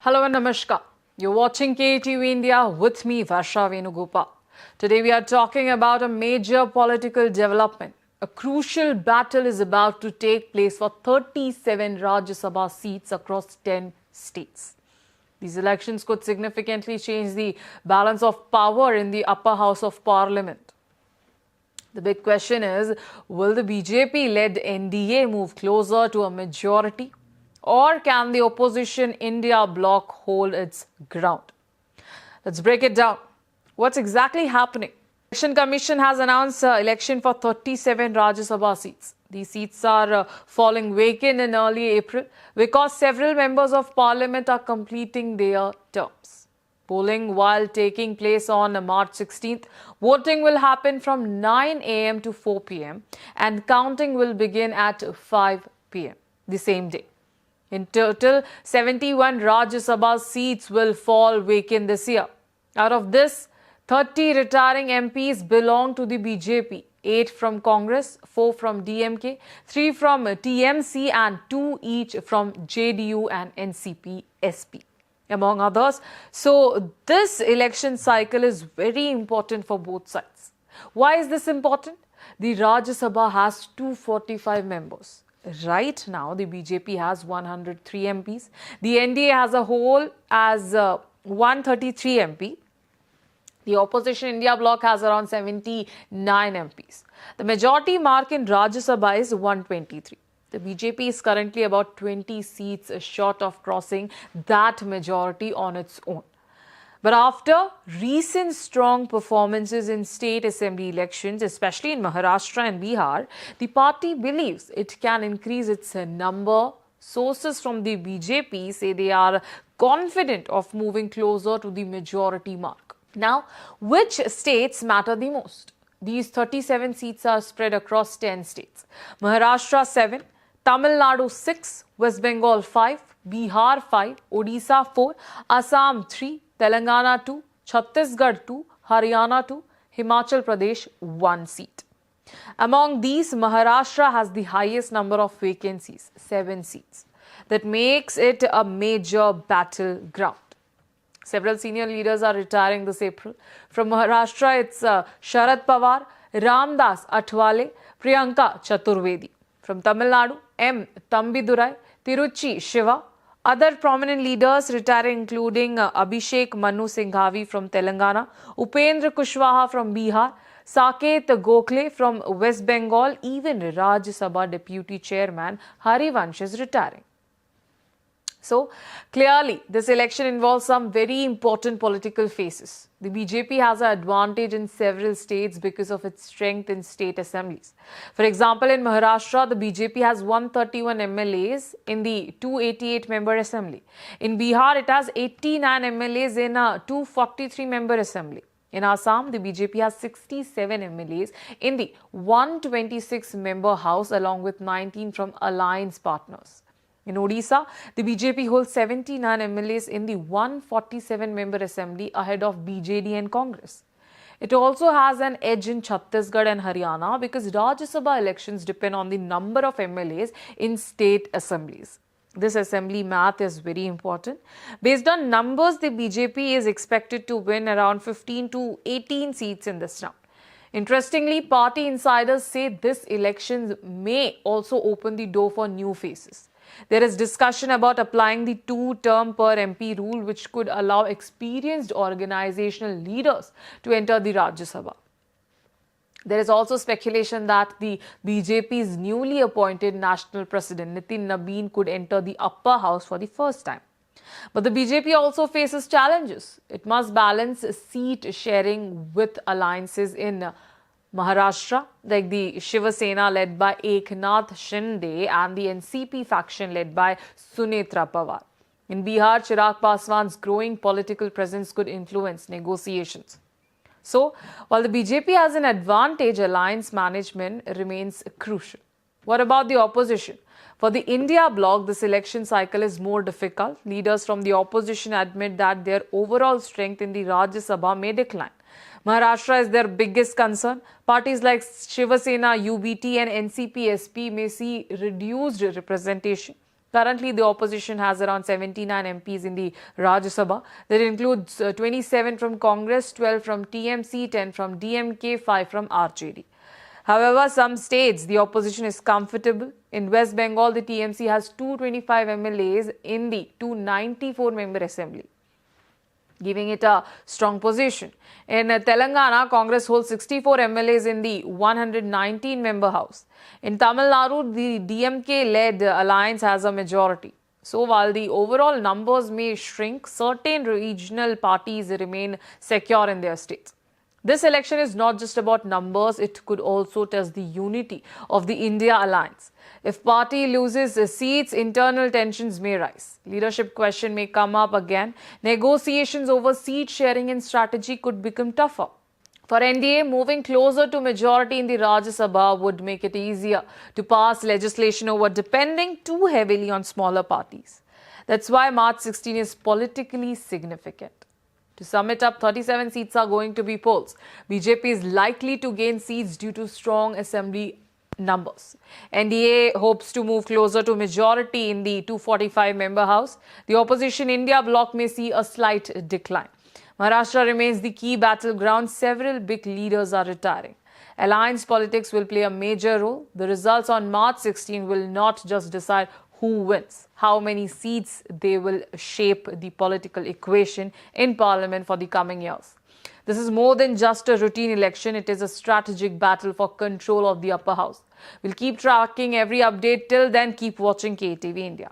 Hello and Namaskar. You're watching KTV India with me, Varsha Venugopal. Today we are talking about a major political development. A crucial battle is about to take place for 37 Rajya Sabha seats across 10 states. These elections could significantly change the balance of power in the upper house of parliament. The big question is, will the BJP-led NDA move closer to a majority? Or can the opposition India bloc hold its ground? Let's break it down. What's exactly happening? Election Commission has announced election for 37 Rajya Sabha seats. These seats are falling vacant in early April because several members of parliament are completing their terms. Polling while taking place on March 16th. Voting will happen from 9 a.m. to 4 p.m. and counting will begin at 5 p.m. the same day. In total, 71 Rajya Sabha seats will fall vacant this year. Out of this, 30 retiring MPs belong to the BJP, 8 from Congress, 4 from DMK, 3 from TMC and 2 each from JDU and NCP SP, among others. So this election cycle is very important for both sides. Why is this important? The Rajya Sabha has 245 members. Right now, the BJP has 103 MPs. The NDA as a whole has 133 MP. The opposition India bloc has around 79 MPs. The majority mark in Rajya Sabha is 123. The BJP is currently about 20 seats short of crossing that majority on its own. But after recent strong performances in state assembly elections, especially in Maharashtra and Bihar, the party believes it can increase its number. Sources from the BJP say they are confident of moving closer to the majority mark. Now, which states matter the most? These 37 seats are spread across 10 states. Maharashtra 7, Tamil Nadu 6, West Bengal 5, Bihar 5, Odisha 4, Assam 3, Telangana 2, Chhattisgarh 2, Haryana 2, Himachal Pradesh 1 seat. Among these, Maharashtra has the highest number of vacancies, 7 seats. That makes it a major battleground. Several senior leaders are retiring this April. From Maharashtra, it's Sharad Pawar, Ramdas Athwale, Priyanka Chaturvedi. From Tamil Nadu, M. Thambidurai, Tiruchi Shiva. Other prominent leaders retiring including Abhishek Manu Singhavi from Telangana, Upendra Kushwaha from Bihar, Saket Gokhale from West Bengal, even Rajya Sabha Deputy Chairman Harivansh is retiring. So, clearly, this election involves some very important political faces. The BJP has an advantage in several states because of its strength in state assemblies. For example, in Maharashtra, the BJP has 131 MLAs in the 288-member assembly. In Bihar, it has 89 MLAs in a 243-member assembly. In Assam, the BJP has 67 MLAs in the 126-member house along with 19 from alliance partners. In Odisha, the BJP holds 79 MLAs in the 147-member assembly ahead of BJD and Congress. It also has an edge in Chhattisgarh and Haryana because Rajya Sabha elections depend on the number of MLAs in state assemblies. This assembly math is very important. Based on numbers, the BJP is expected to win around 15 to 18 seats in this round. Interestingly, party insiders say this election may also open the door for new faces. There is discussion about applying the 2-term per MP rule, which could allow experienced organizational leaders to enter the Rajya Sabha. There is also speculation that the BJP's newly appointed national president, Nitin Nabin, could enter the upper house for the first time. But the BJP also faces challenges. It must balance seat sharing with alliances in Maharashtra, like the Shiva Sena led by Eknath Shinde and the NCP faction led by Sunetra Pawar. In Bihar, Chirag Paswan's growing political presence could influence negotiations. So, while the BJP has an advantage, alliance management remains crucial. What about the opposition? For the India bloc, this election cycle is more difficult. Leaders from the opposition admit that their overall strength in the Rajya Sabha may decline. Maharashtra is their biggest concern. Parties like Shiva Sena, UBT and NCP SP may see reduced representation. Currently, the opposition has around 79 MPs in the Rajya Sabha. That includes 27 from Congress, 12 from TMC, 10 from DMK, 5 from RJD. However, some states the opposition is comfortable. In West Bengal, the TMC has 225 MLAs in the 294-member assembly, giving it a strong position. In Telangana, Congress holds 64 MLAs in the 119-member house. In Tamil Nadu, the DMK-led alliance has a majority. So while the overall numbers may shrink, certain regional parties remain secure in their states. This election is not just about numbers, it could also test the unity of the India alliance. If party loses seats, internal tensions may rise. Leadership question may come up again. Negotiations over seat sharing and strategy could become tougher. For NDA, moving closer to majority in the Rajya Sabha would make it easier to pass legislation over depending too heavily on smaller parties. That's why March 16 is politically significant. To sum it up, 37 seats are going to be polls. BJP is likely to gain seats due to strong assembly numbers. NDA hopes to move closer to majority in the 245-member house. The opposition India bloc may see a slight decline. Maharashtra remains the key battleground. Several big leaders are retiring. Alliance politics will play a major role. The results on March 16 will not just decide who wins, how many seats they will shape the political equation in parliament for the coming years. This is more than just a routine election, it is a strategic battle for control of the upper house. We'll keep tracking every update. Till then, keep watching KTV India.